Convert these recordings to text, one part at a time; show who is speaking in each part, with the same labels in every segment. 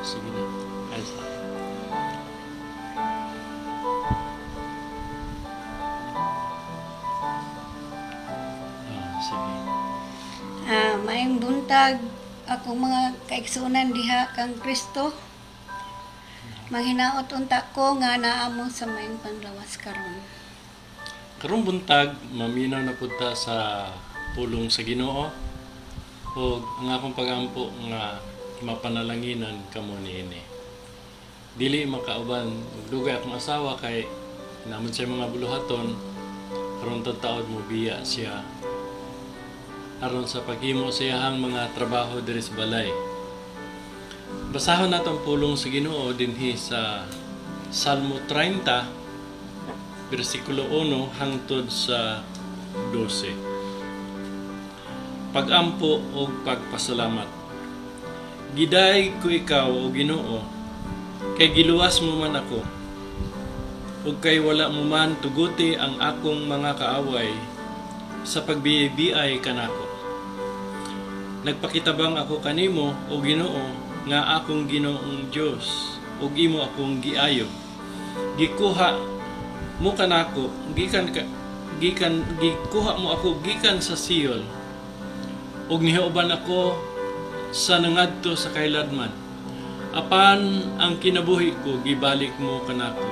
Speaker 1: sige na. Elsa. Sige.
Speaker 2: Maayong buntag akong mga kaigsunan diha kang Kristo. Manghinaot unta ko nga naa mo sa mayong panlawas karon.
Speaker 1: Karong buntag, maminaw na punta sa pulong sa Ginoo o ang akong pagampo nga mapanalanginan kamo niini. Dili makauban magdugay akong asawa kay naman siya mga buluhaton karon taud mo biya siya aron sa paghimo siyang mga trabaho diri sa balay. Basahon naton pulong sa Ginoo dinhi sa Salmo 30 versikulo 1 hangtod sa 12. Pagampo o pagpasalamat. Giday ko ikaw o Ginoo, kay giluwas mo man ako, ug kay wala mo man tuguti ang akong mga kaaway sa pagbibiay kanako. Nagpakitabang ako kanimo o Ginoo nga akong Ginoong Dios, ug imo akong giayo. Gikuha mo kanako gikuha mo ako gikan sa Sion, ug nihiuban ako sa nangadto sa kailadman. Apan ang kinabuhi ko gibalik mo kanako.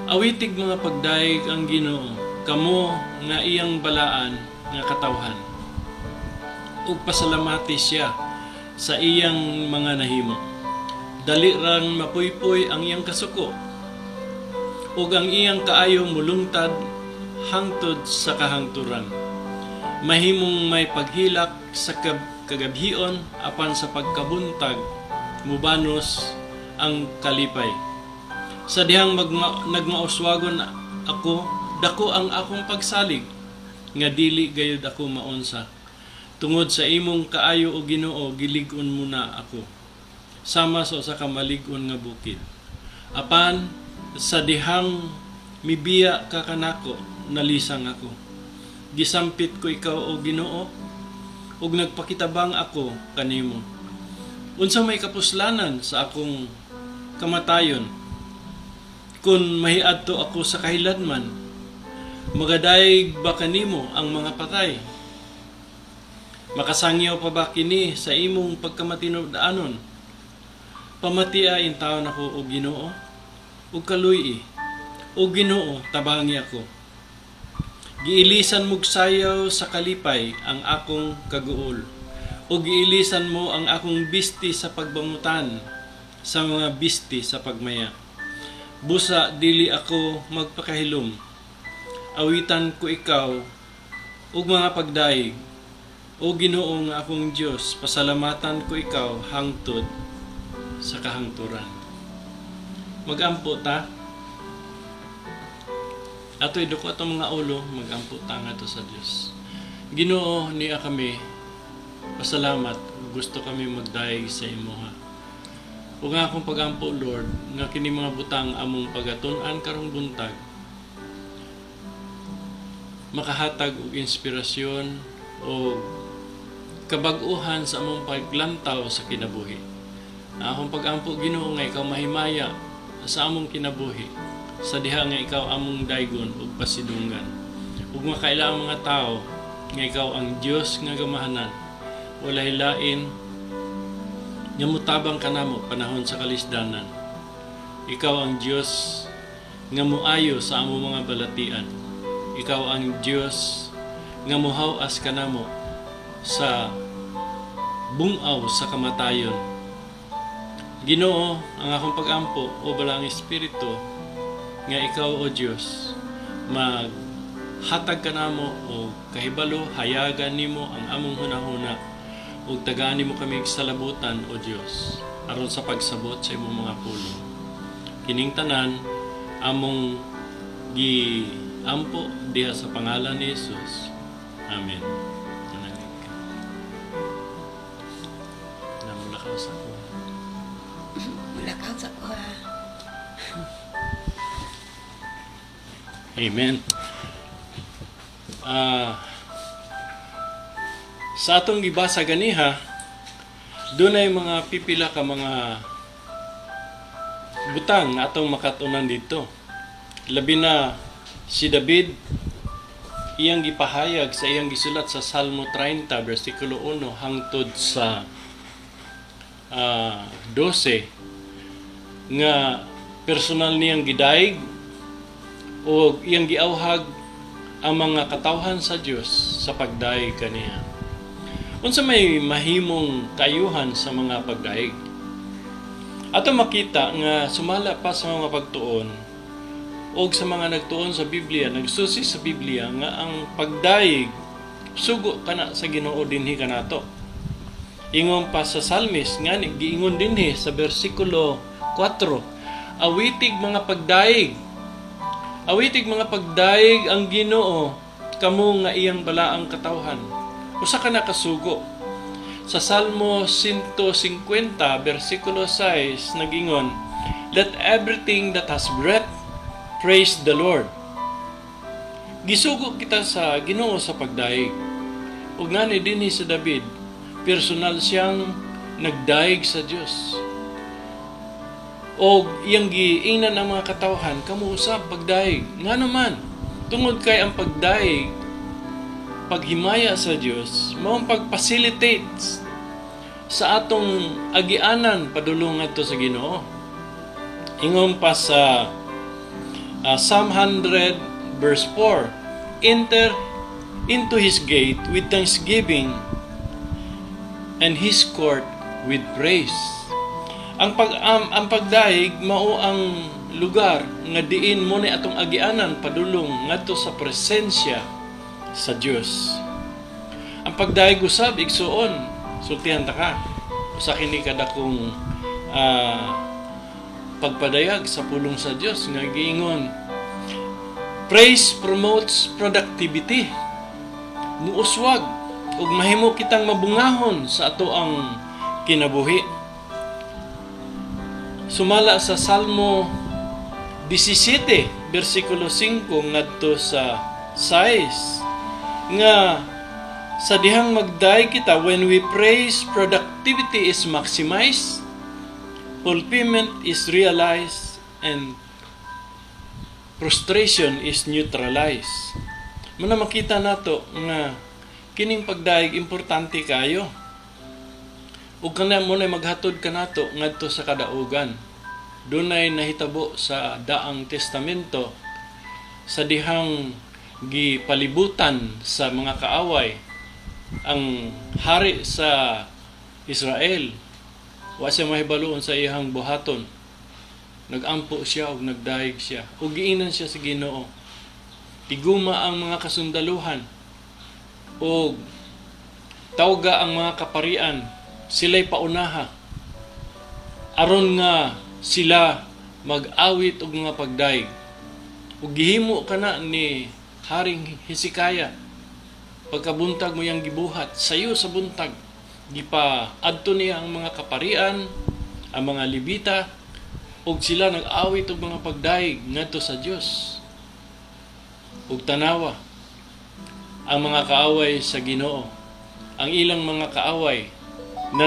Speaker 1: Awitig mga pagdaig ang Ginoo, kamo nga iyang balaan nga katawhan. Ug pasalamati siya sa iyang mga nahimo. Dali rang mapuypoy ang iyang kasuko, ug ang iyang kaayo mulungtad hangtod sa kahangturan. Mahimong may paghilak sa kagabhion apan sa pagkabuntag mubanos ang kalipay. Sa dihang nagmauswagon ako, dako ang akong pagsalig, nga dili gayud ako maunsa. Tungod sa imong kaayo o Ginoo, gilig-on mo na ako, sama sa usa ka malig-on nga bukid. Apan sa dihang mibiya ka kanako, nalisang ako. Gisampit ko ikaw o Ginoo, ug nagpakitabang ako kanimo. Unsa may kapuslanan sa akong kamatayon? Kung mahiadto ako sa kahiladman, magadayeg ba kanimo ang mga patay? Makasangyaw pa ba kini sa imong pagkamatinod-anon? Pamatia in taon ako o Ginoo, ug kaluy o Ginoo tabangi ako. Giilisan mog sayaw sa kalipay ang akong kaguol, o giilisan mo ang akong bisti sa pagbangutan sa mga bisti sa pagmaya. Busa dili ako magpakahilom, awitan ko ikaw ug mga pagdaig. O Ginoo nga akong Dios, pasalamatan ko ikaw hangtod sa kahangturan. Magampo ta. Ato'y duko atong mga ulo, magampo ta nga to sa Dios. Ginoo niya kami, pasalamat, gusto kami magdaig sa imo ha. Ug nga akong pagampo Lord, nga kini mga butang among pagatun-an karong buntag, makahatag og inspirasyon o kabag-uhan sa among paglantaw sa kinabuhi. Akong pagampo Ginoo nga ikaw mahimaya sa among kinabuhi, sa diha nga ikaw among daygon ug pasidunggan. Ug makailang mga tao nga ikaw ang Dios nga gamahanan, walay lain nga mutabang kanamo panahon sa kalisdanan. Ikaw ang Dios nga muayo sa among mga balatian. Ikaw ang Dios nga muhaw-as kanamo sa bungaw sa kamatayon. Ginoo, ang akong pagampo o balang espiritu nga ikaw o Dios maghatag kanamo o kahibalo, hayagan nimo ang among hunahuna ug tagaan nimo kami sa labutan o Dios aron sa pagsabot sa imong mga pulong. Kining tanan among giampo diha sa pangalan ni Jesus. Amen. Namulakaw sa ko.
Speaker 2: Mulakaw sa ko ha.
Speaker 1: Amen. Sa atong gibasa ganiha, doon ay mga pipila ka mga butang na atong makatunan dito. Labi na si David, iyang gipahayag sa iyang gisulat sa Salmo 30, versikulo 1 hangtod sa 12, nga personal niyang gidaig o iyang giawhag ang mga katawhan sa Dios sa pagdaig kaniya. Unsa may mahimong kayuhan sa mga pagdaig? Ato makita nga sumala pa sa mga pagtuon o sa mga nagtuon sa Biblia, nagsusi sa Biblia nga ang pagdaig sugo kana sa Ginoo dinhi kanato. Ingon pa sa Salmis nga giingon dinhi sa bersikulo 4, awitig mga pagdaig. Awitig mga pagdaig ang Ginoo kamo nga iyang balaang katawhan. Usa ka na kasugo. Sa Salmo 150, versikulo 6, nagingon, let everything that has breath praise the Lord. Gisugo kita sa Ginoo sa pagdaig. Ug ngani dinhi sa David, personal siyang nagdaig sa Dios. Og iyang giingnan ang mga katawhan kamo usab pagdaig. Ngano man, tungod kay ang pagdaig paghimaya sa Dios maong pag-facilitate sa atong agianan padulong ngadto sa Ginoo. Ingon pa sa Psalm 100 verse 4, enter into his gate with thanksgiving and his court with praise. Ang pagdaig mao ang lugar nga diin mo ni atong agianan padulong ngadto sa presensya sa Dios. Ang pagdaig usab igsuon, sultihan ta ka. Usa kini kadakong pagpadayag sa pulong sa Dios nga giingon, praise promotes productivity. Muuswag ug mahimo kitang mabungahon sa ato ang kinabuhi. Sumala sa Salmo 17, versikulo 5 ngadto sa 6, nga sa dihang magdaig kita, when we praise, productivity is maximized, fulfillment is realized, and frustration is neutralized. Muna makita nato nga kining pagdaig importante kayo. Ug kana mo na maghatod kanato ngadto sa kadaugan. Dunay nahitabo sa Daang Testamento sa dihang gipalibutan sa mga kaaway ang hari sa Israel. Wa siya mahibaluon sa iyang buhaton. Nagampo siya ug nagdaig siya. Ug giingnan siya sa Ginoo. Tiguma ang mga kasundaluhan ug tawga ang mga kaparian. Sila'y paunaha aron nga sila mag-awit og mga pagdaig. Ug gihimo kana ni Haring Hezekiah, pagkabuntag mo yang gibuhat, sayo sa buntag, gipa adto niya ang mga kaparian, ang mga Levita, ug sila nag-awit og mga pagdaig ngadto sa Dios. Ug tanawa, ang mga kaaway sa Ginoo, ang ilang mga kaaway na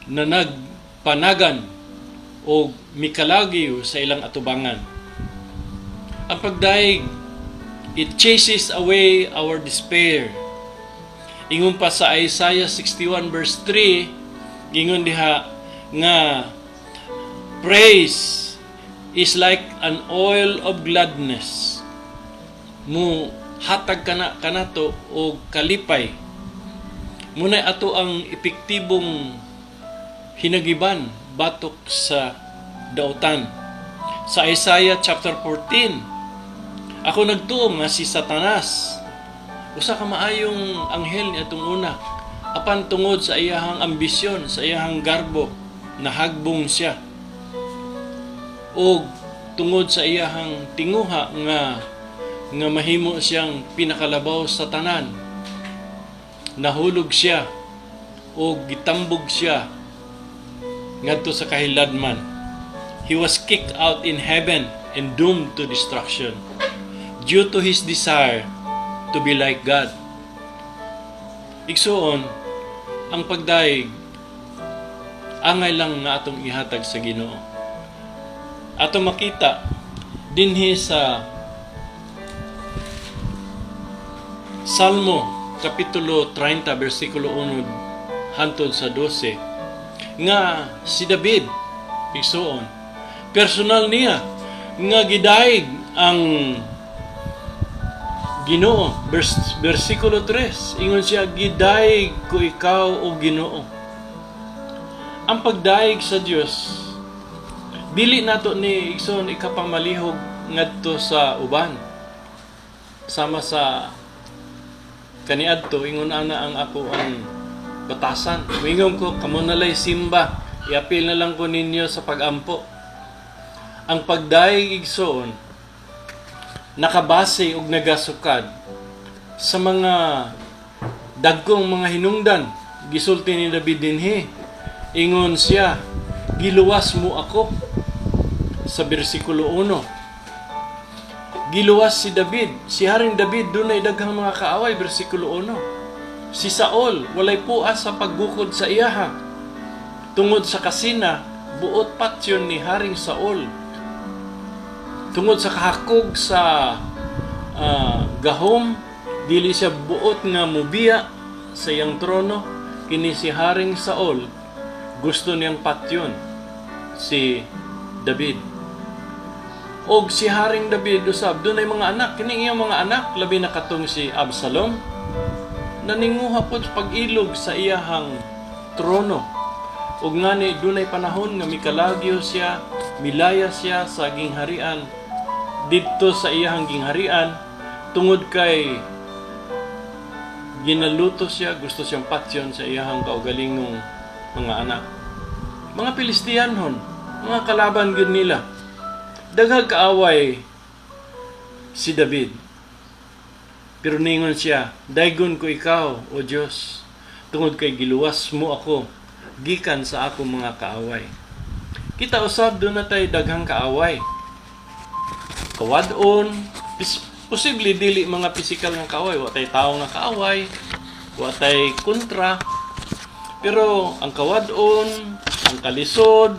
Speaker 1: nagpanagan o mikalagyo sa ilang atubangan. Ang pagdaig, it chases away our despair. Ingon pa sa Isaiah 61 verse 3, ingon diha nga praise is like an oil of gladness. Mu hatag kanato og kalipay. Muna ato ang epektibong hinagiban batok sa dautan. Sa Isaiah chapter 14, ako nagtuom nga si Satanas, usa ka maayong anghel ni atong una, apan tungod sa iyahang ambisyon, sa iyahang garbo, nahagbong siya. O tungod sa iyahang tinguha nga mahimo siyang pinakalabaw sa tanan, nahulog siya o gitambog siya ngadto sa kahiladman. He was kicked out in heaven and doomed to destruction due to his desire to be like God. Igsuon, ang pagdaig angay lang nga atong ihatag sa Ginoo. Ato makita dinhi sa Salmo kapitulo 30 bersikulo 1 hantod sa 12 nga si David igsoon personal niya nga gidaig ang Ginoo. Versikulo 3 ingon siya, gidaig ko ikaw o Ginoo. Ang pagdaig sa Dios dili nato ni igsoon ikapamalihog ngadto sa uban sama sa kaniadto ingon ana ang ako ang batasan. Ingon ko kamo nalay simba, iapil na lang ko ninyo sa pagampo. Ang pagdaig igsoon nakabase og nagasukad sa mga dagkong mga hinungdan. Gisulti ni David dinhi, ingon siya, giluwas mo ako sa bersikulo 1. Giluwas si David, si Haring David dunay daghang mga kaaway, bersikulo 1. Si Saul walay puas sa paggukod sa iyaha. Tungod sa kasina, buot patyon ni Haring Saul. Tungod sa kahakog sa gahom, dili siya buot nga mubiya sa iyang trono. Kini si Haring Saul, gusto niyang patyon si David. Og si Haring David usab dunay mga anak, kini iyang mga anak labi na katong si Absalom naninguha pod pag-ilog sa iyahang trono. Og ngani dunay panahon nga mikalagyo siya, milaya siya sa gingharian didto sa iyahang gingharian tungod kay ginaluto siya, gusto siyang patyon sa iyahang kaugalingong mga anak. Mga Pilistiyanhon, mga kalaban gid nila. Daghang kaaway si David. Pero ningon siya, daygon ko ikaw, O Diyos, tungod kay giluwas mo ako, gikan sa ako mga kaaway. Kita usab doon na tayo daghang kaaway. Kawadon, posible dili mga physical nga kaaway, wa tay tao nga kaaway, wa tay kontra. Pero ang kawadon, ang kalisod,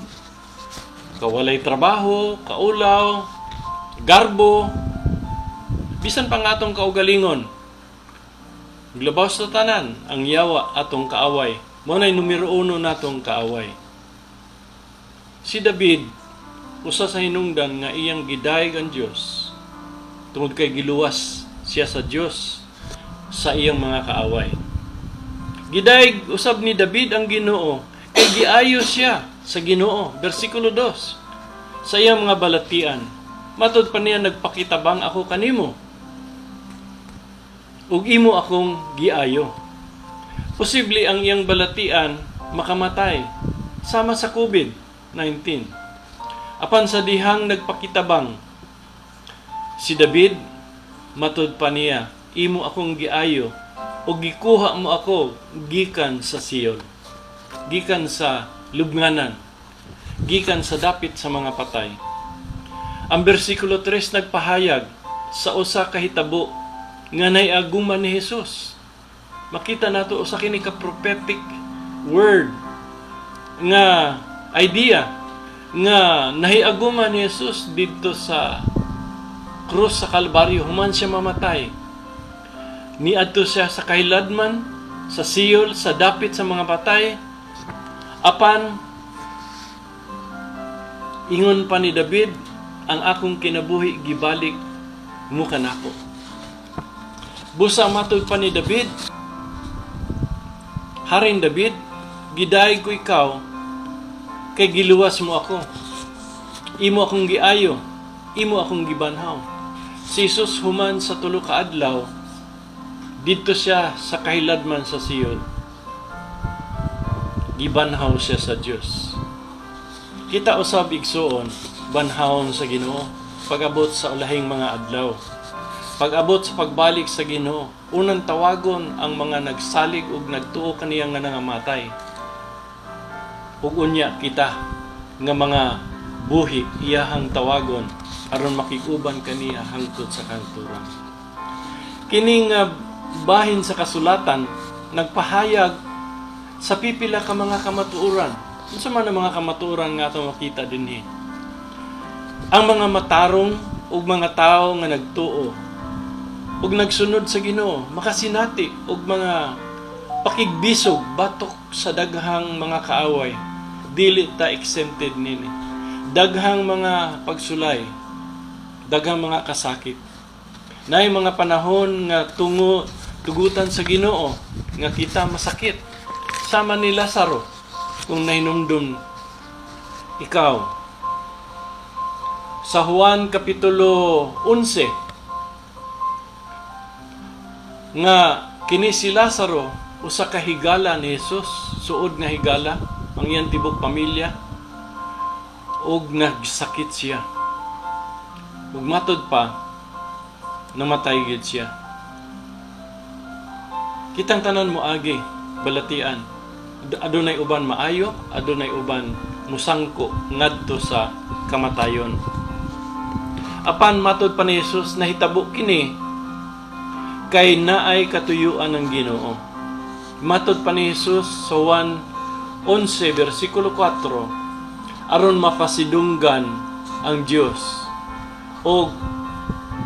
Speaker 1: kawalay trabaho, kaulaw, garbo, bisan pa nga atong kaugalingon, glabaw sa tanan, ang yawa atong kaaway. Mao nay numero 1 natong kaaway. Si David, usa sa hinungdan nga iyang gidaig ang Dios tungod kay giluwas siya sa Dios sa iyang mga kaaway. Gidaig usab ni David ang Ginoo kay giayo siya sa Ginoo. Bersikulo 2 sa iyang mga balatian, matud pa niya, nagpakitabang ako kanimo ug imo akong giayo. Posible ang iyang balatian makamatay sama sa COVID-19. Apan sa dihang nagpakitabang si David, matud pa niya, imo akong giayo o gikuha mo ako gikan sa Sion, gikan sa lubnganan, gikan sa dapit sa mga patay. Ang bersikulo 3 nagpahayag sa usa ka hitabo nga nayaguman ni Jesus. Makita nato usa kini ka prophetic word nga idea nga nahiaguman ni Jesus dito sa krus sa Kalbaryo human siya mamatay. Niadto siya sa kahiladman, sa Siol, sa dapit sa mga patay. Apan ingon pa ni David, ang akong kinabuhi gibalik mo kanako. Busa matud pa ni David, Haring David, gidaig ko ikaw kay giluwas mo ako. Imo akong giayo, imo akong gibanhaw. Si Jesus human sa tulo ka adlaw, dito siya sa kahiladman sa Sion. Gibanhaw siya sa Dios. Kita usab igsuon, banhawon sa Ginoo pag-abot sa ulahing mga adlaw. Pag-abot sa pagbalik sa Ginoo, unang tawagon ang mga nagsalig ug nagtuo kaniya nga nangamatay. Ug unya kita nga mga buhi iyahang tawagon aron makiguban kaniya hangtod sa kanturan. Kini nga bahin sa kasulatan nagpahayag sa pipila ka mga kamatuoran. Unsa man ang mga kamatuoran nga ato makita dinhi? Ang mga matarong ug mga tawo nga nagtuo ug nagsunod sa Ginoo, makasinati og mga pakigbisog batok sa daghang mga kaaway. Dili ta exempted nini. Daghang mga pagsulay, daghang mga kasakit. Naay mga panahon nga tugutan sa Ginoo nga kita masakit. Sama ni Lazaro kung nahinumdum ikaw. Sa Juan Kapitulo 11 nga kini si Lazaro usa ka higala ni Jesus, suod nga higala ang iyang tibok pamilya, ug nagsakit siya. Ug matod pa namatay gid siya. Kitang tanan mo agi balatian. Adunay uban maayo, adunay uban musangko ngadto sa kamatayon. Apan matod pa ni Jesus nahitabo kini kay naay katuyuan ng Ginoo. Matod pa ni Jesus sa Juan 11 versikulo 4, aron mapasidunggan ang Dios o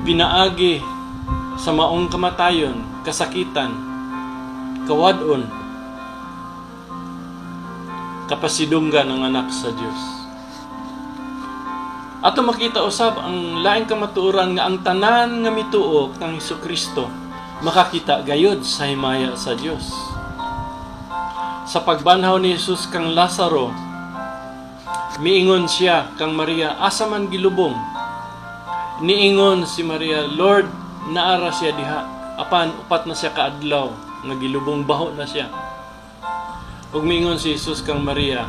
Speaker 1: pinaagi sa maong kamatayon, kasakitan, kawadon, kapasidunggan ng anak sa Dios. Ato makita usab ang laing kamatuoran nga ang tanan nga mituo kang Hesukristo makakita gayud sa himaya sa Dios. Sa pagbanhaw ni Jesus kang Lazaro, miingon siya kang Maria, asa man gilubong? Niingon si Maria, Lord, naara siya diha. Apan upat na siya kaadlaw nga gilubong baho na siya. Ug miingon si Jesus kang Maria,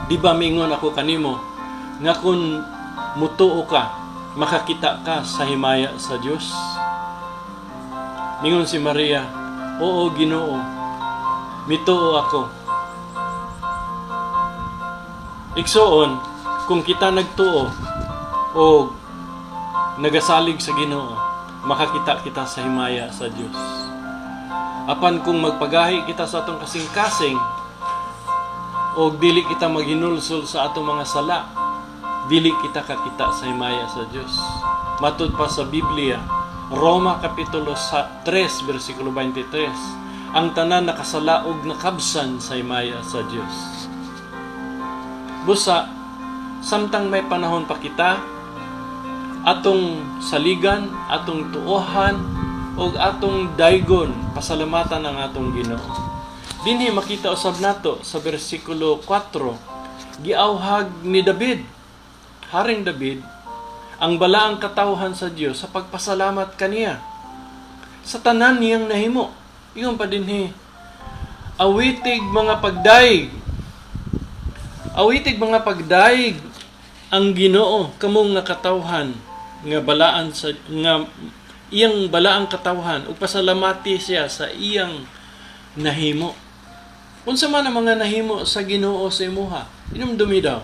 Speaker 1: di ba miingon ako kanimo nga kung mutuo ka, makakita ka sa himaya sa Dios? Mingon si Maria, oo Ginoo, mituo ako. Igsoon, kung kita nagtuo o nagasalig sa Ginoo, makakita kita sa himaya sa Dios. Apan kung magpagahi kita sa atong kasing-kasing o dili kita maghinulsol sa atong mga sala, dili kita kakita sa himaya sa Dios. Matud pa sa Biblia, Roma Kapitulo 3, versikulo 23, ang tanan nakasala og nakabsan sa himaya sa Dios. Busa, samtang may panahon pa kita, atong saligan, atong tuohan, o atong daygon, pasalamatan ang atong Ginoo. Dinhi makita usab nato sa versikulo 4, giawhag ni David, Haring David, ang balaang katawhan sa Dios sa pagpasalamat kaniya sa tanan niyang nahimo. Iyon pa dinhi, awitig mga pagdaig ang Ginoo kamong nga katawhan nga balaan sa nga iyang balaang katawhan ug pasalamati siya sa iyang nahimo. Unsa man ang mga nahimo sa Ginoo sa imuha? Inumdumi daw.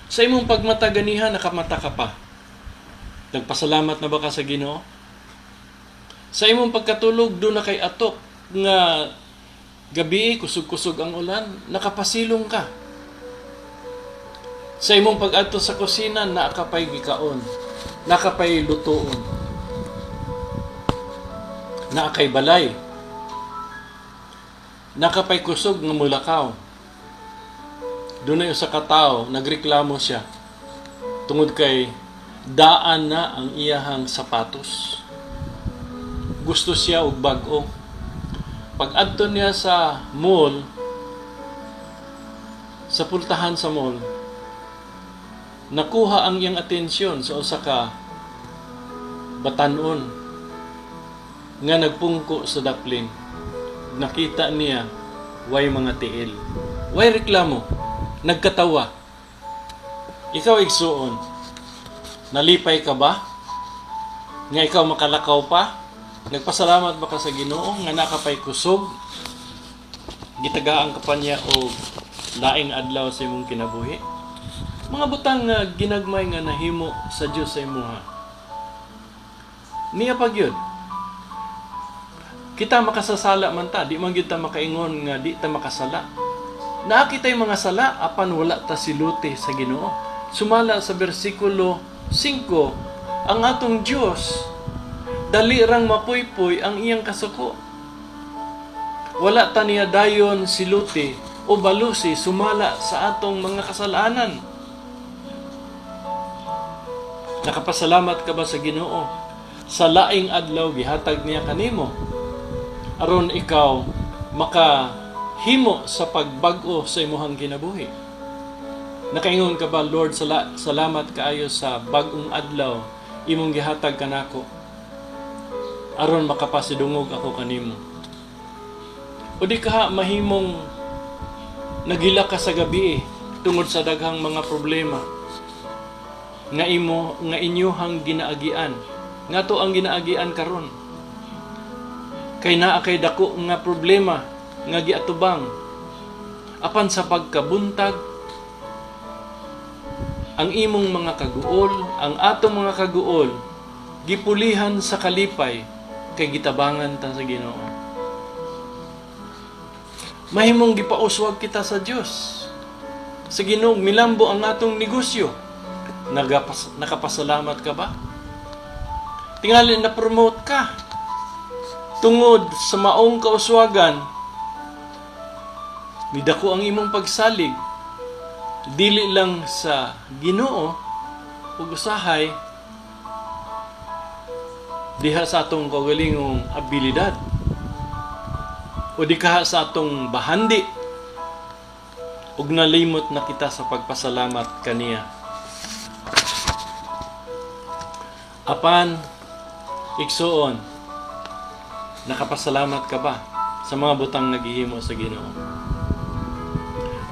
Speaker 1: Sa imong pagmataganihan, nakamata ka pa. Nagpasalamat na ba ka sa Ginoo? Sa imong pagkatulog, doon na kay atok nga gabi, kusog-kusog ang ulan, nakapasilong ka. Sa imong pag-adto sa kusina, nakapay gikaon, nakapay lutoon, nakakay balay, nakapay kusog nga mulakaw. Doon na yung sa katao, nagreklamo siya tungod kay daan na ang iyahang sapatos. Gusto siya og bag-o. Pag-adto niya sa mall, sa pultahan sa mall, nakuha ang iyang atensyon sa usa ka batanon nga nagpungko sa daplin. Nakita niya way mga tiil, way reklamo, nagkatawa. Ikaw igsuon, nalipay ka ba? Nga ikaw makalakaw pa? Nagpasalamat ba ka sa Ginoo nga nakapay kusog? Gitagaan ka pa niya o laing adlaw sa imong kinabuhi? Mga butang nga ginagmay nga nahimo sa Dios sa imuha. Niya pagyud. Kita makasasala man ta, di man gyud ta makaingon nga di ta makasala. Naa kita'y mga sala apan wala ta siluti sa Ginoo. Sumala sa bersikulo 5, ang atong Dios dali rang mapuypoy ang iyang kasuko. Wala ta niya dayon siluti o balusi sumala sa atong mga kasalanan. Nakapasalamat ka ba sa Ginoo? Sa laing adlaw gihatag niya kanimo aron ikaw makahimo sa pagbag-o sa imuhang kinabuhi. Nakaingon ka ba, Lord, salamat kaayo sa bag-ong adlaw imong gihatag kanako aron makapasidungog ako kanimo. O di ka mahimong nagila ka sa gabi tungod sa daghang mga problema nga inyohang ginaagian. Nga to ang ginaagian karon. Kay naa kay dako nga problema nga giatubang. Apan sa pagkabuntag, ang imong mga kaguol, ang atong mga kaguol, gipulihan sa kalipay kay gitabangan ta sa Ginoo. Mahimong gipauswag kita sa Dios. Sa Ginoo milambo ang atong negosyo. Nakapasalamat ka ba? Tingali na promote ka. Tungod sa maong kauswagan, midako ang imong pagsalig. Dili lang sa Ginoo ug usahay diha sa atong kaugalingong abilidad o di kaha sa atong bahandi ug nalimot na kita sa pagpasalamat kaniya. Apan igsuon, nakapasalamat ka ba sa mga butang naghihimo sa Ginoo?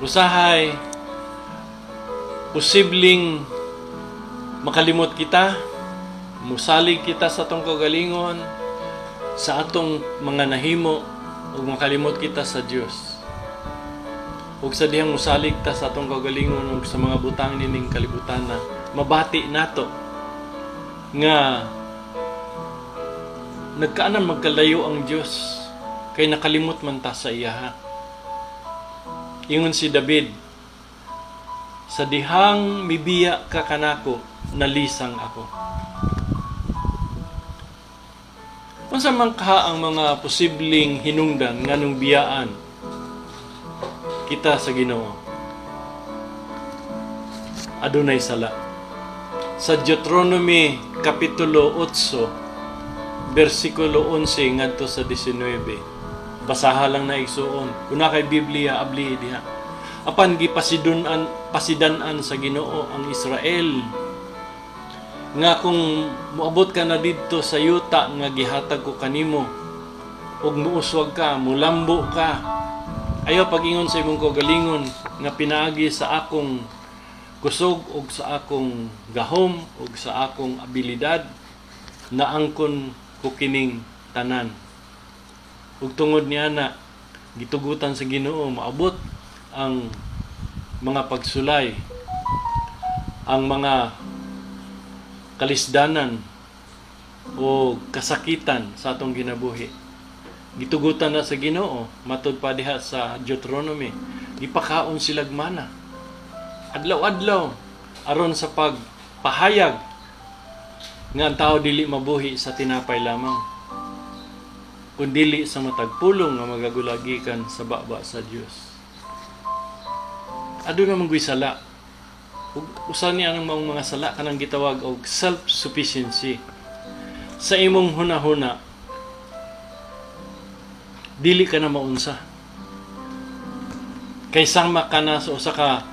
Speaker 1: Usahay posibleng makalimot kita, musalig kita sa atong kagalingon, sa atong mga nahimo, ug makalimot kita sa Dios. Ug sa dihang musalig ta sa atong kagalingon ug sa mga butang nining kalibutan na mabati nato nga nagkaanan magkalayo ang Dios kay nakalimot man ta sa iya. Ingon si David, sa dihang mibiya ka kanako, nalisang ako. Unsa man ka ang mga posibleng hinungdan nganong biyaan kita sa Ginoo? Adunay sala. Sa Deuteronomy Kapitulo 8, versikulo 11 ngadto sa 19. Basaha lang na igsuon. Kuna kay Biblia abli diha. Apan pasidanan sa Ginoo ang Israel nga kung moabot ka na didto sa yuta nga gihatag ko kanimo ug muuswag ka, mulambo ka, ayaw pagingon sa imong kagalingon nga pinaagi sa akong kusog ug sa akong gahom ug sa akong abilidad, naangkon ko kining tanan. Ug tungod niya na gitugutan sa Ginoo maabot ang mga pagsulay, ang mga kalisdanan o kasakitan sa atong ginabuhi. Gitugutan na sa Ginoo matud pa diha sa Deuteronomy, gipakaon silag mana adlaw-adlaw aron sa pagpahayag nga ang tao dili mabuhi sa tinapay lamang, kundi sa matag pulong nga magagulagikan sa baba sa Dios. Aduna man gyud sala. Usa ni anang maong mga sala kanang gitawag og self-sufficiency. Sa imong hunahuna, dili ka na maunsa. Kay sama ka na sa usa ka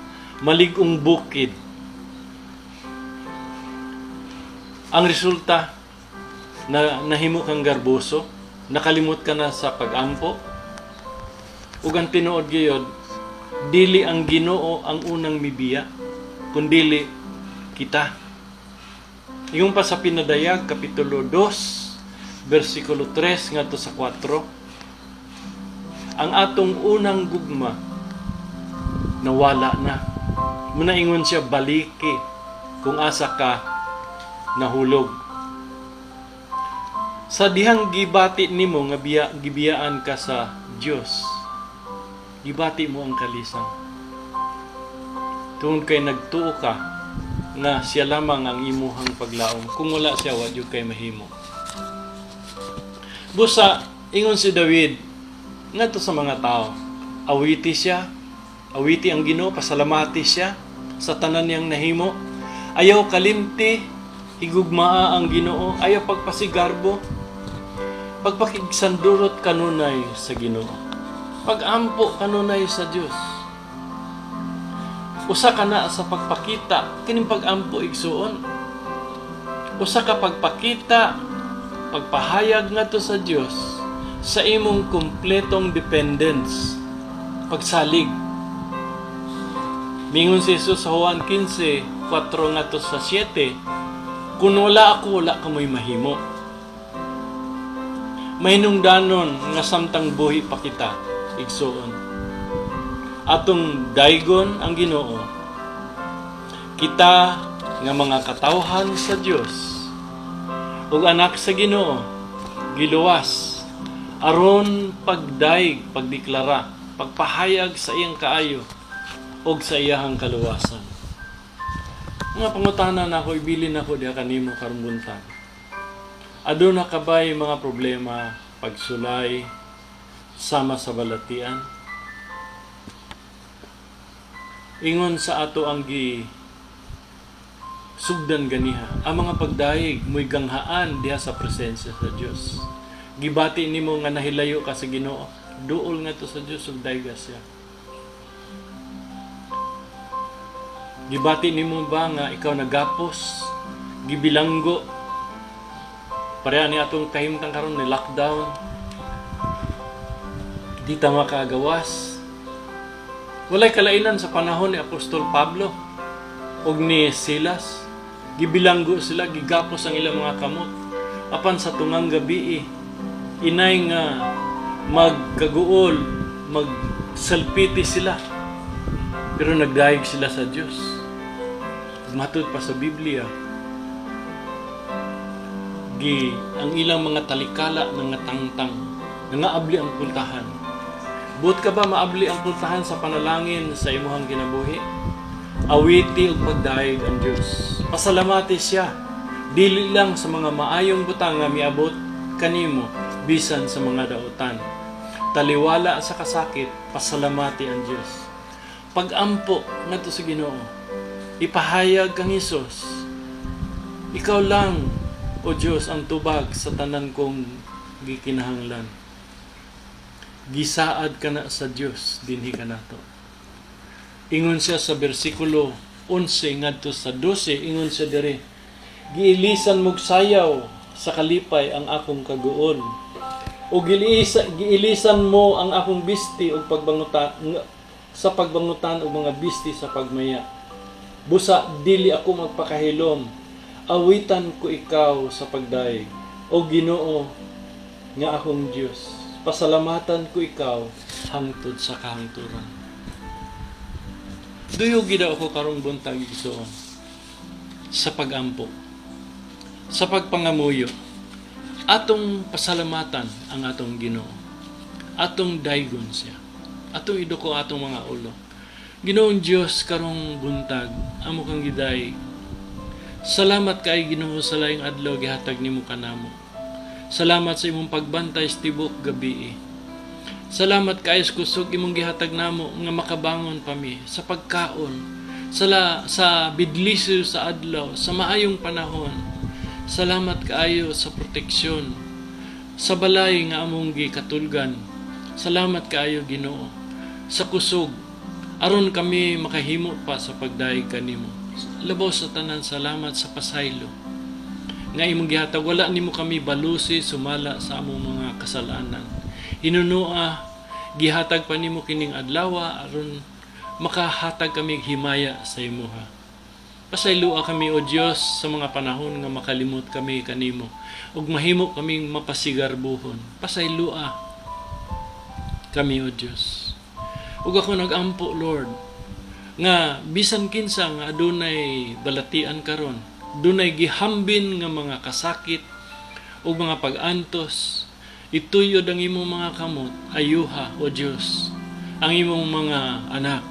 Speaker 1: malig-ong bukid. Ang resulta na nahimo kang garboso, nakalimot ka na sa pag-ampo. Ug ang tinuod gyud, dili ang Ginoo ang unang mibiya, kundili kita. Yung pa sa Pinadayag, Kapitulo 2, versikulo 3 ngadto sa 4, ang atong unang gugma nawala na. Munaingon siya baliki kung asa ka nahulog. Sa dihang gibati nimo nga gibiyaan ka sa Dios, gibati mo ang kalisang. Tungod kay nagtuo ka nga siya lamang ang imuhang paglaom. Kung wala siya, wa jud kay mahimo. Busa ingon si David ngadto sa mga tao, awiti siya, awiti ang Ginoo, pasalamati siya sa tanan niyang nahimo. Ayaw kalimti, higugmaa ang Ginoo, ayaw pagpasigarbo, pagpakigsandurot kanunay sa Ginoo, pagampo kanunay sa Dios. Usa ka na sa pagpakita kining pagampo igsuon. Usa ka pagpakita, pagpahayag ngadto sa Dios sa imong kumpletong dependence, pagsalig. Mingon si Jesus sa Juan 15:4 ngadto sa 7, kung wala ako, wala ka mo'y mahimo. Mahinungdanon nga samtang buhi pa kita, igsuon. Atong daygon ang Ginoo, kita nga mga katawhan sa Dios ug anak sa Ginoo, giluwas aron pagdaig, pagdeklara, pagpahayag sa iyang kaayo ug sa iyahang kaluwasan. Mga pangutana na ako, ibilin ako diha kanimo karong buntag. Aduna ka ba'y mga problema, pagsulay, sama sa balatian? Ingon sa ato ang sugdan ganiha, ang mga pagdaig mo'y ganghaan diha sa presensya sa Dios. Gibati nimo nga nahilayo ka sa Ginoo, duol nga to sa Dios ug dayga siya. Gibati nimo ba nga ikaw nagapos, gibilanggo, pareha ni atong kahimtang karon ni lockdown, di ta makagawas. Walay kalainan sa panahon ni Apostol Pablo ug ni Silas. Gibilanggo sila, gigapos ang ilang mga kamot. Apan sa tungang gabi, inay nga magkaguol, magsalpiti sila. Pero nagdaig sila sa Dios. Matod pa sa Biblia, ang ilang mga talikala ng tangtang, nangaabli ang pultahan. Buot ka ba maabli ang pultahan sa panalangin sa imuhang kinabuhi? Awiti ug pagdaig ang Dios. Pasalamati siya, dili lang sa mga maayong butang nga miabot kanimo bisan sa mga dautan. Taliwala sa kasakit, pasalamati ang Dios. Pagampo ngadto sa Ginoo, ipahayag kang Hesus. Ikaw lang, O Dios, ang tubag sa tanan kong gikinahanglan. Gisaad ka na sa Dios dinhi kanato. Ingon siya sa bersikulo 11 ngadto sa 12, ingon siya diri, giilisan mog sayaw sa kalipay ang akong kaguol. O giilisan mo ang akong bisti og pagbangutan sa pagbangutan og mga bisti sa pagmaya. Busa dili ako magpakahilom, awitan ko ikaw sa pagdaig. O Ginoo nga akong Dios, pasalamatan ko ikaw hangtod sa kahangturan. Duyog gid ako karong buntag igsoon sa pagampo, sa pagpangamuyo. Atong pasalamatan ang atong Ginoo. Atong daygon siya. Atong iduko atong mga ulo. Ginoong Dios karong buntag, amo kang giday. Salamat kay Ginoo sa laing adlaw gihatag nimo kanamo. Salamat sa imong pagbantay sa tibok gabi. Salamat kay kusog imong gihatag namo nga makabangon pami sa pagkaon, sa bidlisyo sa adlaw, sa maayong panahon. Salamat kaayo sa proteksyon, sa balay nga among gikatulgan. Salamat kaayo Ginoo sa kusog aron kami makahimo pa sa pagdaig kanimo. Labaw sa tanan, salamat sa pasaylo nga imong gihatag. Wala nimo kami balusi sumala sa among mga kasalanan. Hinunua gihatag pa nimo kining adlaw aron makahatag kami himaya sa imuha. Pasaylua kami o Dios sa mga panahon nga makalimot kami kanimo ug mahimo kaming mapasigarbuhon. Pasaylua kami o Dios. Ug ako nagampo Lord nga bisan kinsa nga adunay balatian karon, dunay gihambin nga mga kasakit ug mga pag-antos. Ituyod ang imong mga kamot, ayuha, O Dios, ang imong mga anak.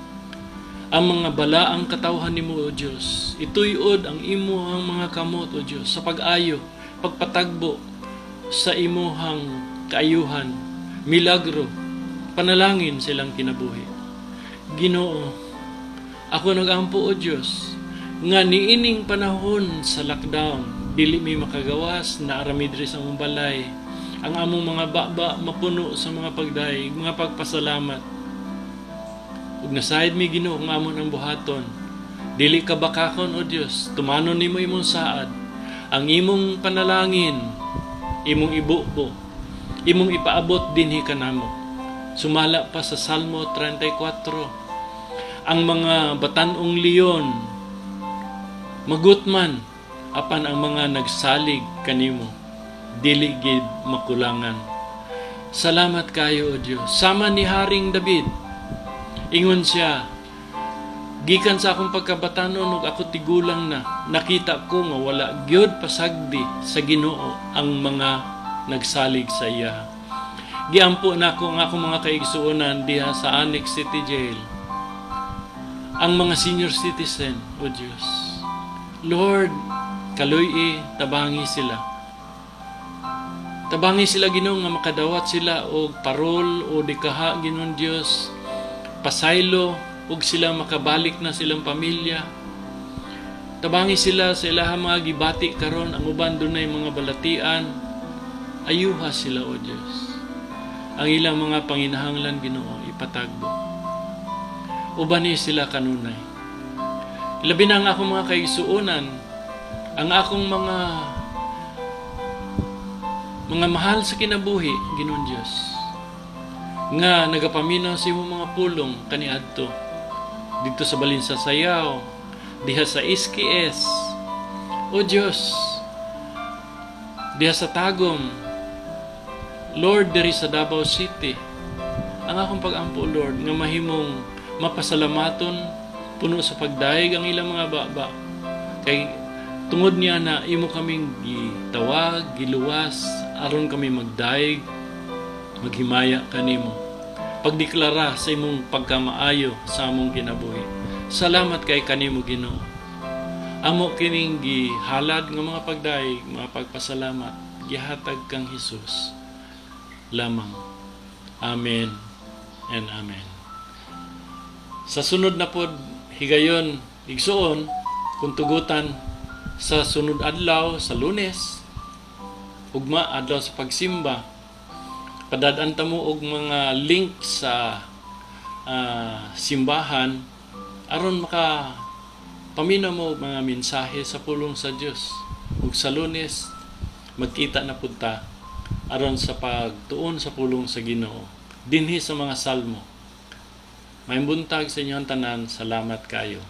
Speaker 1: Ang mga balaang katawhan nimo, O Dios, ituyod ang imong mga kamot, O Dios, sa pag-ayo, pagpatagbo sa imuhang kaayuhan, milagro, panalangin silang kinabuhi. Ginoo, ako nagampo, O Dios, nga niining panahon sa lockdown, dili mi makagawas na aramidri sa among balay. Ang among mga baba mapuno sa mga pagdaig, mga pagpasalamat. Ug nasayad mi Ginoo nga amon ang buhaton. Dili ka bakakon, O Dios, tumanon nimo imong saad. Ang imong panalangin, imong ibubo, imong ipaabot dinhi kanamo. Sumala pa sa Salmo 34. Ang mga batanong leon magutman apan ang mga nagsalig kanimo dili gid makulangan. Salamat kayo, O Dios. Sama ni Haring David, ingon siya, gikan sa akong pagkabatanon ug ako tigulang na, nakita ko nga wala gyud pasagdi sa Ginoo ang mga nagsalig sa iya. Giampo nako ang akong mga kaigsuonan diha sa Annex City Jail, ang mga senior citizen, O Dios. Lord, kaluy tabangi sila. Tabangi sila, Ginoo, nga makadawat sila og parol o dikaha, Ginoong Dios, pasaylo ug sila makabalik na silang pamilya. Tabangi sila sa ilahang mga gibati karon, ang uban dunay mga balatian. Ayuha sila, O Dios. Ang ilang mga panginahanglan, Ginoo, ipatagbo. Ubani sila kanunay. Labi na ang akong mga kaigsuonan, ang akong mga mahal sa kinabuhi, Ginoong Diyos, nga nagapaminaw sa imong mga pulong kaniadto dito sa Balin sa Sayaw, diha sa SKS, O Diyos, diha sa Tagum, Lord, diri sa Davao City. Ang akong pag-ampo, Lord, nga mahimong mapasalamaton, puno sa pagdaig ang ilang mga baba. Kay tungod niya na imo kaming gitawag, giluwas, aron kami magdaig, maghimaya kanimo. Pagdeklara sa imong pagkamaayo sa among kinabuhi. Salamat kay kanimo, Ginoo. Amo kining gihalad nga mga pagdaig, mga pagpasalamat, gihatag kang Hesus lamang. Amen and amen. Sa sunod na pod higayon, igsuon, kung tugutan sa sunod adlaw sa Lunes, ugma adlaw sa pagsimba, padadaan ta mo og mga link sa simbahan aron maka paminaw mo mga mensahe sa pulong sa Dios. Ug sa Lunes magkita na pud ta aron sa pagtuon sa pulong sa Ginoo dinhi sa mga salmo. May buntag sa inyong tanan. Salamat kayo.